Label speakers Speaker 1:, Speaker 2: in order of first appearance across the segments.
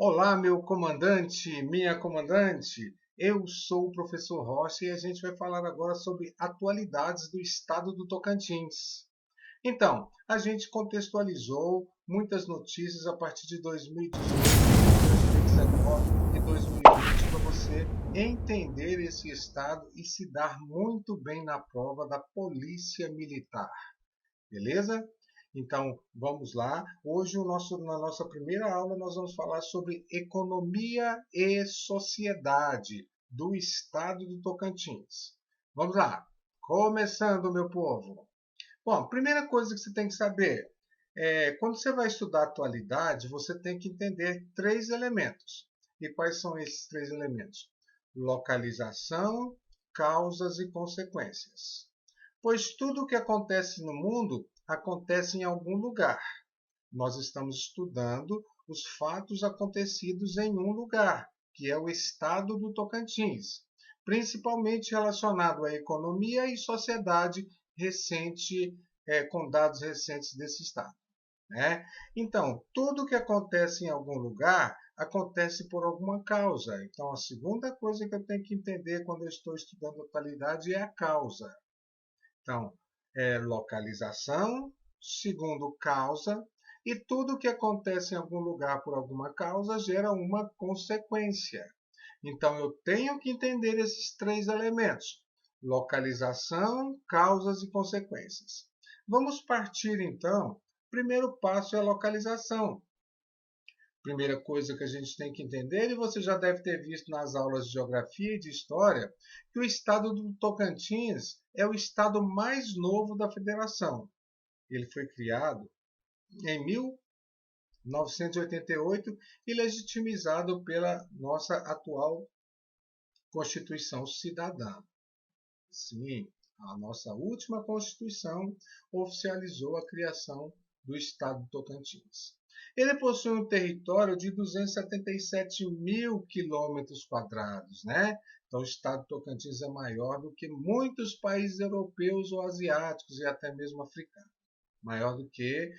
Speaker 1: Olá, meu comandante, minha comandante. Eu sou o professor Rocha e a gente vai falar agora sobre atualidades do estado do Tocantins. Então, a gente contextualizou muitas notícias a partir de 2018, 2019 e 2020 para você entender esse estado e se dar muito bem na prova da Polícia Militar. Beleza? Então, vamos lá. Hoje, na nossa primeira aula, nós vamos falar sobre economia e sociedade do estado do Tocantins. Vamos lá. Começando, meu povo. Bom, primeira coisa que você tem que saber quando você vai estudar atualidade, você tem que entender três elementos. E quais são esses três elementos? Localização, causas e consequências. Pois tudo o que acontece no mundo acontece em algum lugar. Nós estamos estudando os fatos acontecidos em um lugar, que é o estado do Tocantins, principalmente relacionado à economia e sociedade recente, com dados recentes desse estado. Né? Então, tudo que acontece em algum lugar acontece por alguma causa. Então, a segunda coisa que eu tenho que entender quando eu estou estudando a atualidade é a causa. Então, localização, segundo, causa, e tudo que acontece em algum lugar por alguma causa gera uma consequência. Então, eu tenho que entender esses três elementos: localização, causas e consequências. Vamos partir, então. O primeiro passo é a localização. Primeira coisa que a gente tem que entender, e você já deve ter visto nas aulas de geografia e de história, que o estado do Tocantins é o estado mais novo da federação. Ele foi criado em 1988 e legitimizado pela nossa atual Constituição Cidadã. Sim, a nossa última Constituição oficializou a criação do estado do Tocantins. Ele possui um território de 277 mil quilômetros quadrados, né? Então, o estado do Tocantins é maior do que muitos países europeus ou asiáticos e até mesmo africanos. Maior do que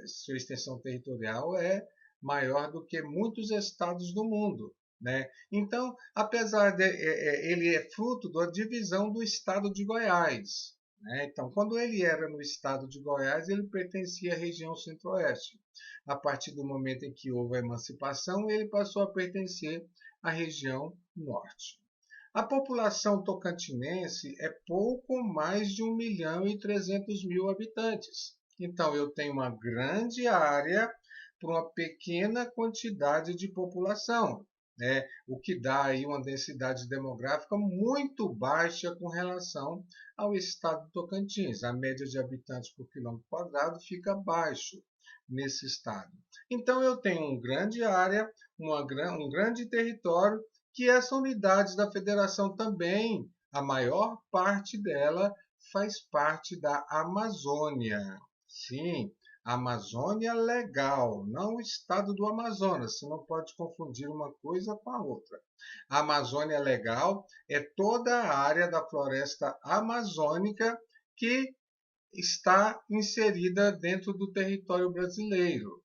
Speaker 1: sua extensão territorial é maior do que muitos estados do mundo. Né? Então, apesar de ele é fruto da divisão do estado de Goiás. Né? Então, quando ele era no estado de Goiás, ele pertencia à região centro-oeste. A partir do momento em que houve a emancipação, ele passou a pertencer à região norte. A população tocantinense é pouco mais de 1.300.000 habitantes. Então, eu tenho uma grande área para uma pequena quantidade de população, né? O que dá aí uma densidade demográfica muito baixa com relação ao estado do Tocantins. A média de habitantes por quilômetro quadrado fica baixo nesse estado. Então, eu tenho uma grande área, um grande território, que essa unidade da federação também, a maior parte dela faz parte da Amazônia. Sim, Amazônia legal, não o estado do Amazonas. Você não pode confundir uma coisa com a outra. A Amazônia legal é toda a área da floresta amazônica que está inserida dentro do território brasileiro.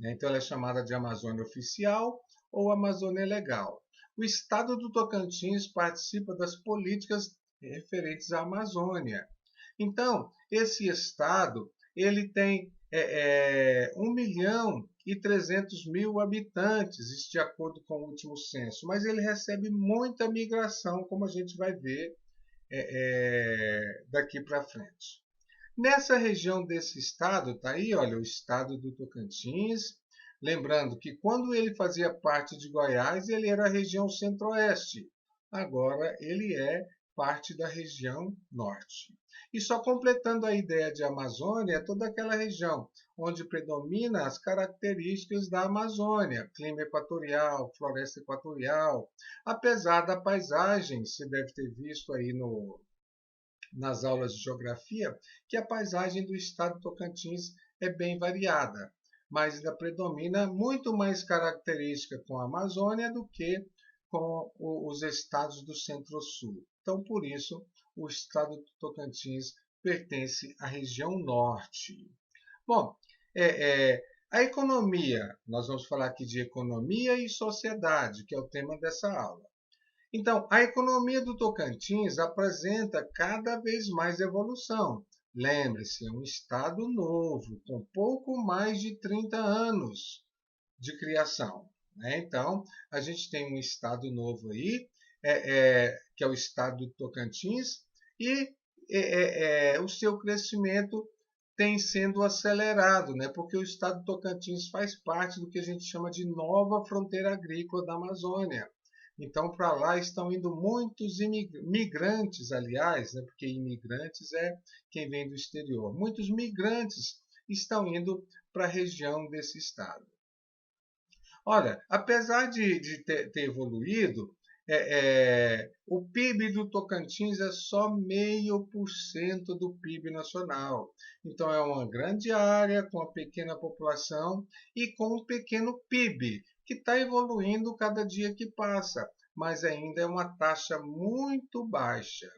Speaker 1: Então, ela é chamada de Amazônia Oficial ou Amazônia Legal. O estado do Tocantins participa das políticas referentes à Amazônia. Então, esse estado ele tem 1.300.000 habitantes, isso de acordo com o último censo, mas ele recebe muita migração, como a gente vai ver daqui para frente. Nessa região desse estado, está aí, olha, o estado do Tocantins. Lembrando que quando ele fazia parte de Goiás, ele era a região centro-oeste. Agora ele é parte da região norte. E só completando a ideia de Amazônia, é toda aquela região onde predomina as características da Amazônia, clima equatorial, floresta equatorial, apesar da paisagem, você deve ter visto aí nas aulas de geografia, que a paisagem do estado do Tocantins é bem variada, mas ainda predomina muito mais característica com a Amazônia do que com os estados do Centro-Sul. Então, por isso, o estado do Tocantins pertence à região norte. Bom, A economia, nós vamos falar aqui de economia e sociedade, que é o tema dessa aula. Então, a economia do Tocantins apresenta cada vez mais evolução. Lembre-se, é um estado novo, com pouco mais de 30 anos de criação, né? Então, a gente tem um estado novo aí, que é o estado do Tocantins, e o seu crescimento tem sendo acelerado, né? Porque o estado do Tocantins faz parte do que a gente chama de nova fronteira agrícola da Amazônia. Então, para lá estão indo muitos migrantes, aliás, né? Porque imigrantes é quem vem do exterior. Muitos migrantes estão indo para a região desse estado. Olha, apesar de ter evoluído, o PIB do Tocantins é só 0,5% do PIB nacional. Então, é uma grande área com uma pequena população e com um pequeno PIB, que está evoluindo cada dia que passa, mas ainda é uma taxa muito baixa.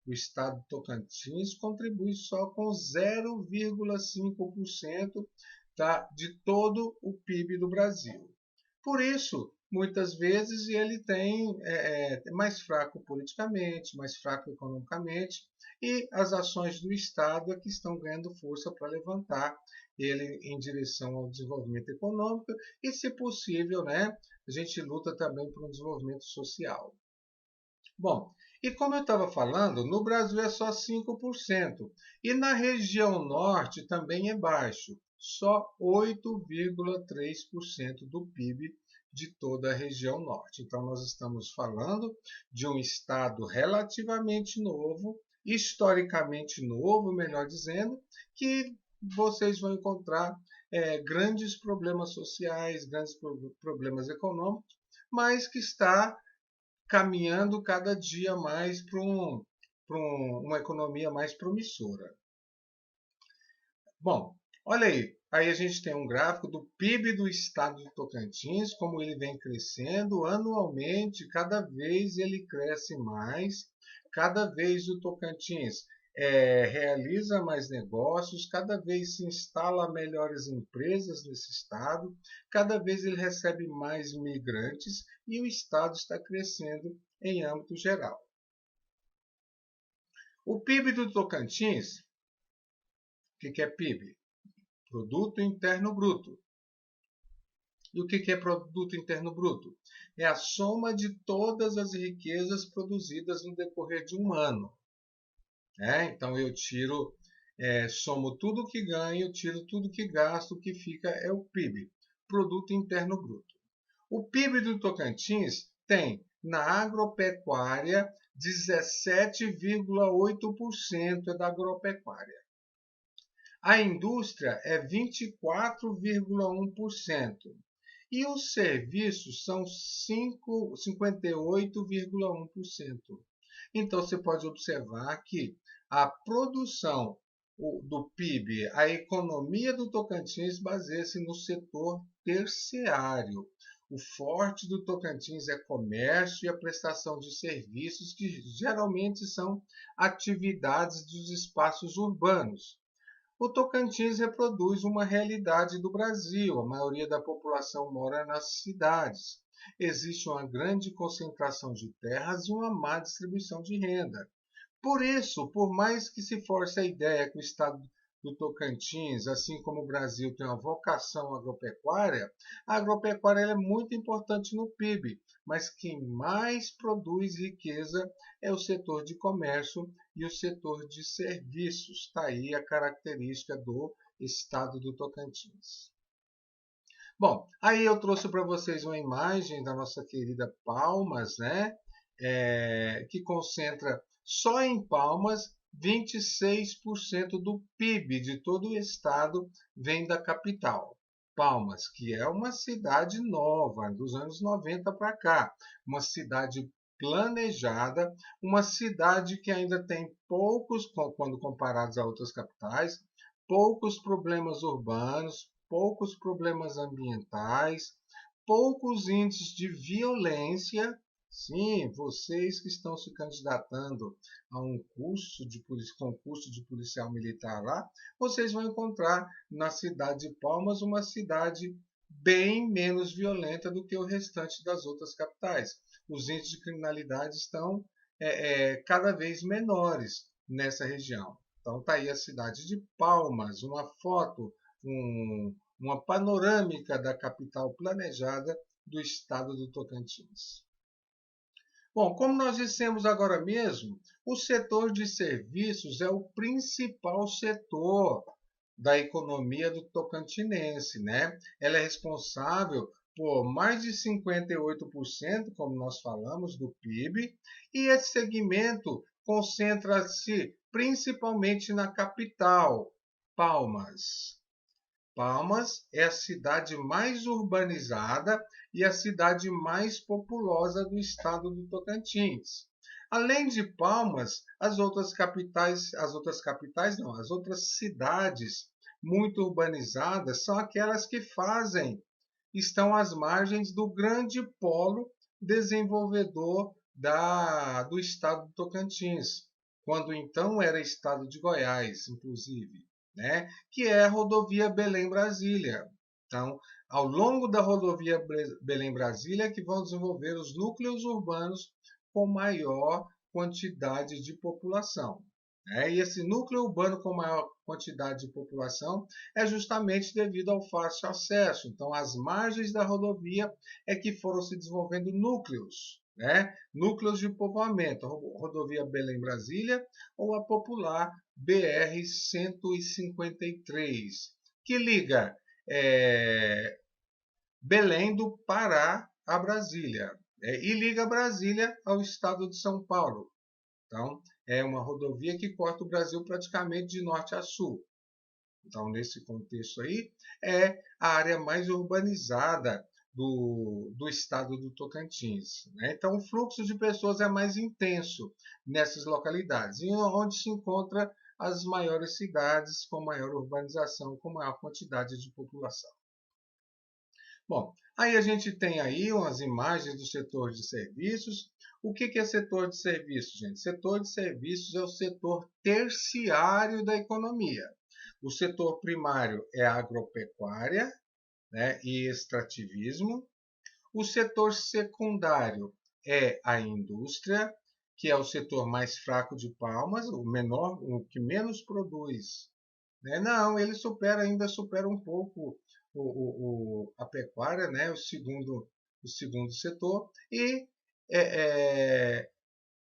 Speaker 1: O estado do Tocantins contribui só com 0,5% de todo o PIB do Brasil. Por isso, muitas vezes ele tem mais fraco politicamente, mais fraco economicamente, e as ações do Estado é que estão ganhando força para levantar ele em direção ao desenvolvimento econômico e, se possível, né, a gente luta também por um desenvolvimento social. Bom, e como eu estava falando, no Brasil é só 5%, e na região norte também é baixo, só 8,3% do PIB de toda a região norte. Então, nós estamos falando de um estado relativamente novo, historicamente novo, melhor dizendo, que vocês vão encontrar grandes problemas sociais, grandes problemas econômicos, mas que está caminhando cada dia mais para uma economia mais promissora. Bom, olha aí. Aí a gente tem um gráfico do PIB do estado do Tocantins, como ele vem crescendo anualmente, cada vez ele cresce mais, cada vez o Tocantins realiza mais negócios, cada vez se instala melhores empresas nesse estado, cada vez ele recebe mais imigrantes e o estado está crescendo em âmbito geral. O PIB do Tocantins, o que é PIB? Produto Interno Bruto. E o que é Produto Interno Bruto? É a soma de todas as riquezas produzidas no decorrer de um ano. Então eu tiro, somo tudo que ganho, tiro tudo que gasto, o que fica é o PIB, Produto Interno Bruto. O PIB do Tocantins tem na agropecuária 17,8% da agropecuária. A indústria é 24,1% e os serviços são 58,1%. Então você pode observar que a produção do PIB, a economia do Tocantins baseia-se no setor terciário. O forte do Tocantins é comércio e a prestação de serviços, que geralmente são atividades dos espaços urbanos. O Tocantins reproduz uma realidade do Brasil. A maioria da população mora nas cidades. Existe uma grande concentração de terras e uma má distribuição de renda. Por isso, por mais que se force a ideia que o estado do Tocantins, assim como o Brasil, tem uma vocação agropecuária, a agropecuária é muito importante no PIB, mas quem mais produz riqueza é o setor de comércio e o setor de serviços. Está aí a característica do estado do Tocantins. Bom, aí eu trouxe para vocês uma imagem da nossa querida Palmas, né? Que concentra só em Palmas 26% do PIB de todo o estado vem da capital. Palmas, que é uma cidade nova, dos anos 90 para cá, uma cidade planejada, uma cidade que ainda tem poucos, quando comparados a outras capitais, poucos problemas urbanos, poucos problemas ambientais, poucos índices de violência, Sim, vocês que estão se candidatando a um concurso de policial militar lá, vocês vão encontrar na cidade de Palmas uma cidade bem menos violenta do que o restante das outras capitais. Os índices de criminalidade estão cada vez menores nessa região. Então está aí a cidade de Palmas, uma foto, uma panorâmica da capital planejada do estado do Tocantins. Bom, como nós dissemos agora mesmo, o setor de serviços é o principal setor da economia do tocantinense, né? Ela é responsável por mais de 58%, como nós falamos, do PIB, e esse segmento concentra-se principalmente na capital, Palmas. Palmas é a cidade mais urbanizada e a cidade mais populosa do estado do Tocantins. Além de Palmas, as outras cidades muito urbanizadas são aquelas que estão às margens do grande polo desenvolvedor do estado do Tocantins, quando então era estado de Goiás, inclusive, né? Que é a rodovia Belém-Brasília. Então, ao longo da rodovia Belém-Brasília que vão desenvolver os núcleos urbanos com maior quantidade de população. E esse núcleo urbano com maior quantidade de população é justamente devido ao fácil acesso. Então, às margens da rodovia é que foram se desenvolvendo núcleos, núcleos de povoamento, a rodovia Belém-Brasília ou a popular BR-153, que liga Belém do Pará a Brasília e liga Brasília ao estado de São Paulo. Então, é uma rodovia que corta o Brasil praticamente de norte a sul. Então, nesse contexto aí, é a área mais urbanizada do estado do Tocantins. Então, o fluxo de pessoas é mais intenso nessas localidades, e onde se encontra as maiores cidades com maior urbanização, com maior quantidade de população. Bom, aí a gente tem aí umas imagens do setor de serviços. O que é setor de serviços, gente? Setor de serviços é o setor terciário da economia. O setor primário é a agropecuária, e extrativismo. O setor secundário é a indústria, que é o setor mais fraco de Palmas, o menor, o que menos produz. Não, ele ainda supera um pouco a pecuária, o segundo setor, e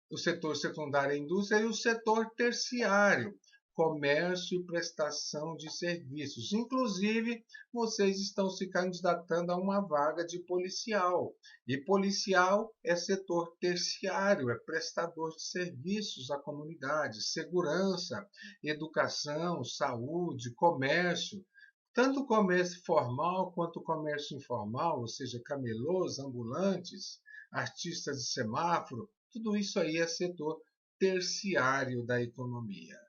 Speaker 1: o setor secundário é a indústria, e o setor terciário, comércio e prestação de serviços. Inclusive, vocês estão se candidatando a uma vaga de policial. E policial é setor terciário, é prestador de serviços à comunidade, segurança, educação, saúde, comércio. Tanto o comércio formal quanto o comércio informal, ou seja, camelôs, ambulantes, artistas de semáforo, tudo isso aí é setor terciário da economia.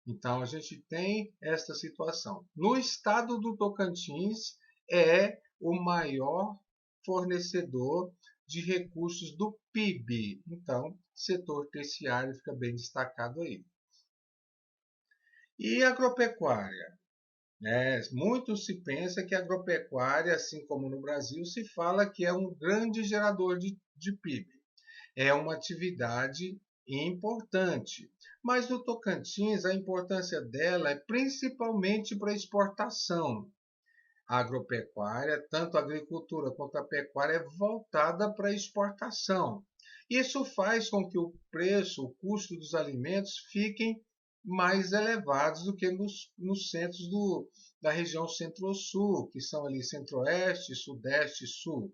Speaker 1: Então, a gente tem esta situação. No estado do Tocantins, é o maior fornecedor de recursos do PIB. Então, setor terciário fica bem destacado aí. E agropecuária? Muito se pensa que a agropecuária, assim como no Brasil, se fala que é um grande gerador de PIB. É uma atividade importante. Mas no Tocantins, a importância dela é principalmente para a exportação. A agropecuária, tanto a agricultura quanto a pecuária, é voltada para a exportação. Isso faz com que o preço, o custo dos alimentos fiquem mais elevados do que nos centros da região centro-sul, que são ali centro-oeste, sudeste e sul.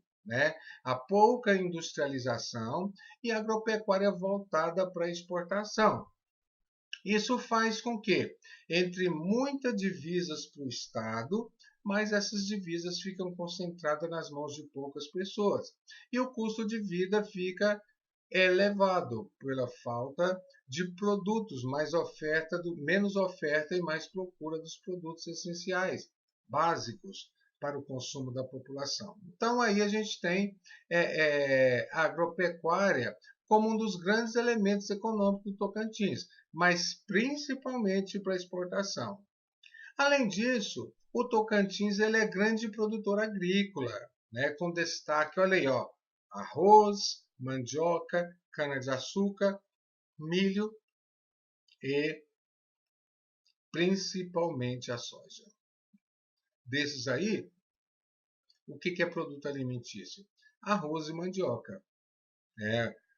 Speaker 1: A pouca industrialização e a agropecuária voltada para a exportação. Isso faz com que entre muitas divisas para o Estado, mas essas divisas ficam concentradas nas mãos de poucas pessoas. E o custo de vida fica elevado pela falta de produtos, menos oferta e mais procura dos produtos essenciais, básicos, para o consumo da população. Então, aí a gente tem a agropecuária como um dos grandes elementos econômicos do Tocantins, mas principalmente para exportação. Além disso, o Tocantins ele é grande produtor agrícola, né, com destaque, olha aí, ó, arroz, mandioca, cana-de-açúcar, milho e principalmente a soja. Desses aí, o que é produto alimentício? Arroz e mandioca.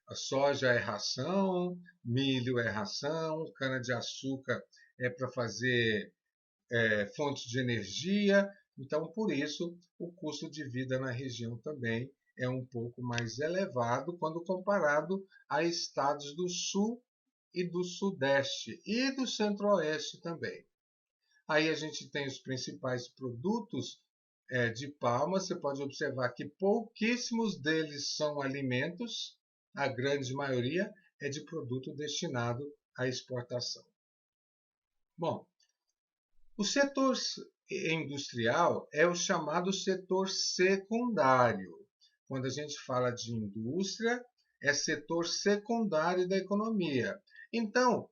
Speaker 1: A soja é ração, milho é ração, cana-de-açúcar é para fazer fontes de energia. Então, por isso, o custo de vida na região também é um pouco mais elevado quando comparado a estados do sul e do sudeste e do centro-oeste também. Aí a gente tem os principais produtos de palma. Você pode observar que pouquíssimos deles são alimentos, a grande maioria é de produto destinado à exportação. Bom, o setor industrial é o chamado setor secundário. Quando a gente fala de indústria, é setor secundário da economia. Então,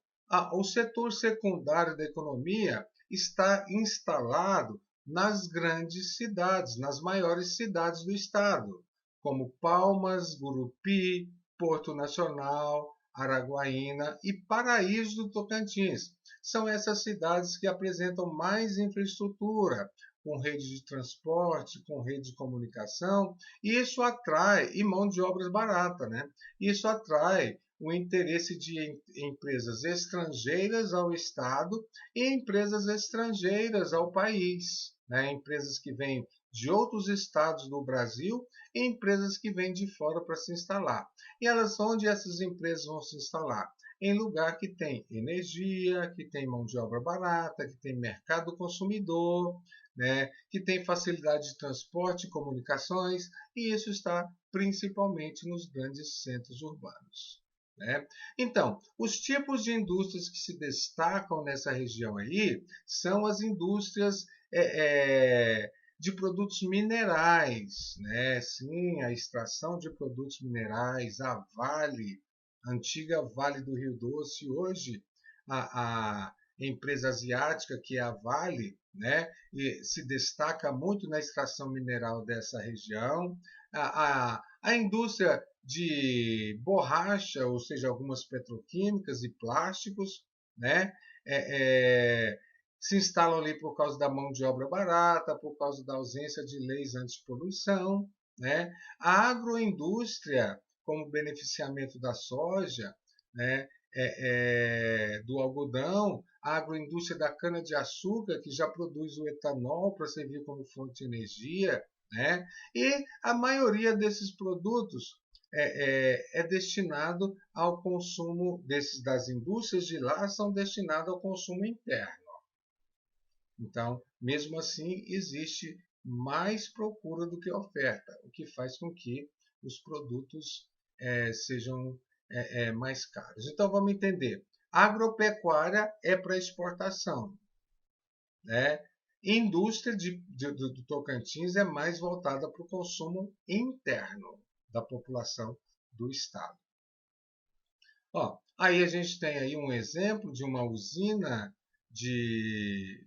Speaker 1: o setor secundário da economia está instalado nas grandes cidades, nas maiores cidades do estado, como Palmas, Gurupi, Porto Nacional, Araguaína e Paraíso do Tocantins. São essas cidades que apresentam mais infraestrutura, com rede de transporte, com rede de comunicação, e isso atrai, e mão de obras barata, né? Isso atrai o interesse de empresas estrangeiras ao Estado e empresas estrangeiras ao país, né? Empresas que vêm de outros estados do Brasil e empresas que vêm de fora para se instalar. E elas, onde essas empresas vão se instalar? Em lugar que tem energia, que tem mão de obra barata, que tem mercado consumidor, né, que tem facilidade de transporte e comunicações, e isso está principalmente nos grandes centros urbanos. Né? Então, os tipos de indústrias que se destacam nessa região aí são as indústrias de produtos minerais, né? Sim, a extração de produtos minerais, a Vale, a antiga Vale do Rio Doce, hoje a empresa asiática que é a Vale, né? E se destaca muito na extração mineral dessa região. A indústria de borracha, ou seja, algumas petroquímicas e plásticos, né? Se instalam ali por causa da mão de obra barata, por causa da ausência de leis antipoluição, né? A agroindústria, como beneficiamento da soja, né? Do algodão, a agroindústria da cana-de-açúcar, que já produz o etanol para servir como fonte de energia, né? E a maioria desses produtos é destinado ao consumo das indústrias de lá, são destinados ao consumo interno. Então, mesmo assim, existe mais procura do que oferta, o que faz com que os produtos sejam mais caros. Então, vamos entender. Agropecuária é para exportação, né? Indústria do Tocantins é mais voltada para o consumo interno da população do estado. Ó, aí a gente tem aí um exemplo de uma usina de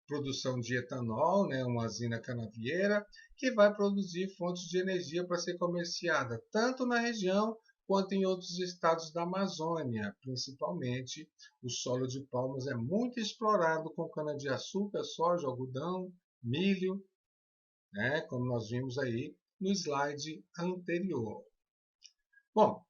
Speaker 1: produção de etanol, né, uma usina canavieira, que vai produzir fontes de energia para ser comerciada tanto na região quanto em outros estados da Amazônia. Principalmente, o solo de Palmas é muito explorado com cana-de-açúcar, soja, algodão, milho, né, como nós vimos aí no slide anterior. Bom,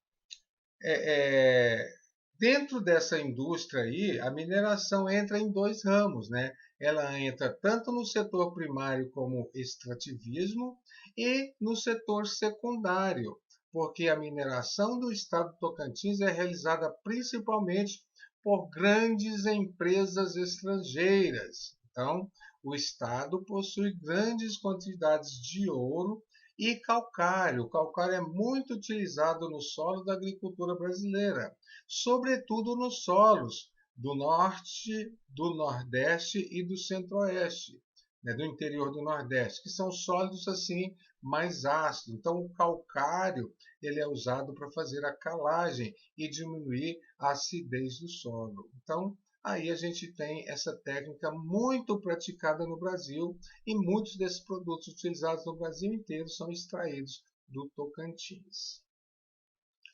Speaker 1: dentro dessa indústria aí, a mineração entra em dois ramos, né? Ela entra tanto no setor primário como extrativismo e no setor secundário, porque a mineração do estado do Tocantins é realizada principalmente por grandes empresas estrangeiras. Então, o estado possui grandes quantidades de ouro e calcário. O calcário é muito utilizado no solo da agricultura brasileira, sobretudo nos solos do norte, do nordeste e do centro-oeste. né, do interior do Nordeste, que são sólidos assim mais ácidos. Então o calcário ele é usado para fazer a calagem e diminuir a acidez do solo. Então aí a gente tem essa técnica muito praticada no Brasil e muitos desses produtos utilizados no Brasil inteiro são extraídos do Tocantins.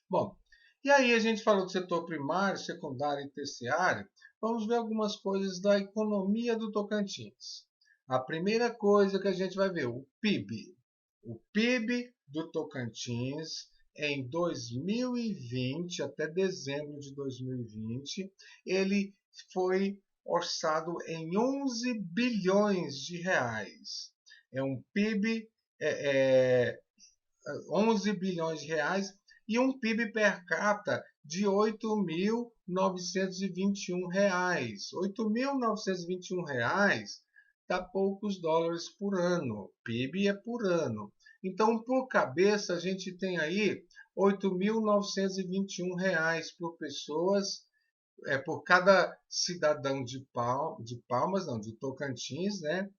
Speaker 1: Bom, e aí a gente falou do setor primário, secundário e terciário. Vamos ver algumas coisas da economia do Tocantins. A primeira coisa que a gente vai ver, o PIB. O PIB do Tocantins em 2020, até dezembro de 2020, ele foi orçado em 11 bilhões de reais. É um PIB, 11 bilhões de reais e um PIB per capita de R$ 8.921. R$ 8.921 dá poucos dólares por ano. PIB é por ano. Então, por cabeça, a gente tem aí R$ 8.921 por pessoas, por cada cidadão de Palmas, não, de Tocantins, né?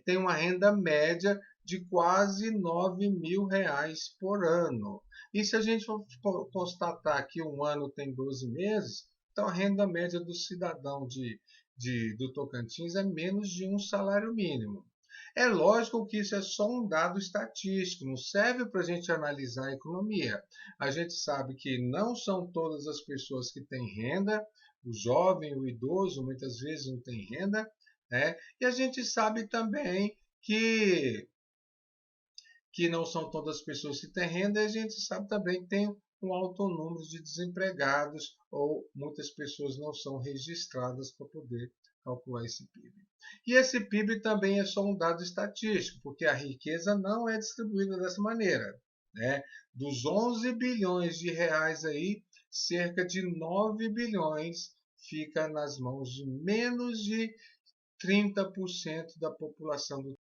Speaker 1: Tem uma renda média de quase R$ 9.000 por ano. E se a gente for constatar que um ano tem 12 meses, então a renda média do cidadão do Tocantins é menos de um salário mínimo. É lógico que isso é só um dado estatístico, não serve para a gente analisar a economia. A gente sabe que não são todas as pessoas que têm renda, o jovem, o idoso, muitas vezes não tem renda, né? E a gente sabe também que não são todas as pessoas que têm renda, e a gente sabe também que tem um alto número de desempregados ou muitas pessoas não são registradas para poder calcular esse PIB. E esse PIB também é só um dado estatístico, porque a riqueza não é distribuída dessa maneira, né? Dos 11 bilhões de reais aí, cerca de 9 bilhões fica nas mãos de menos de 30% da população do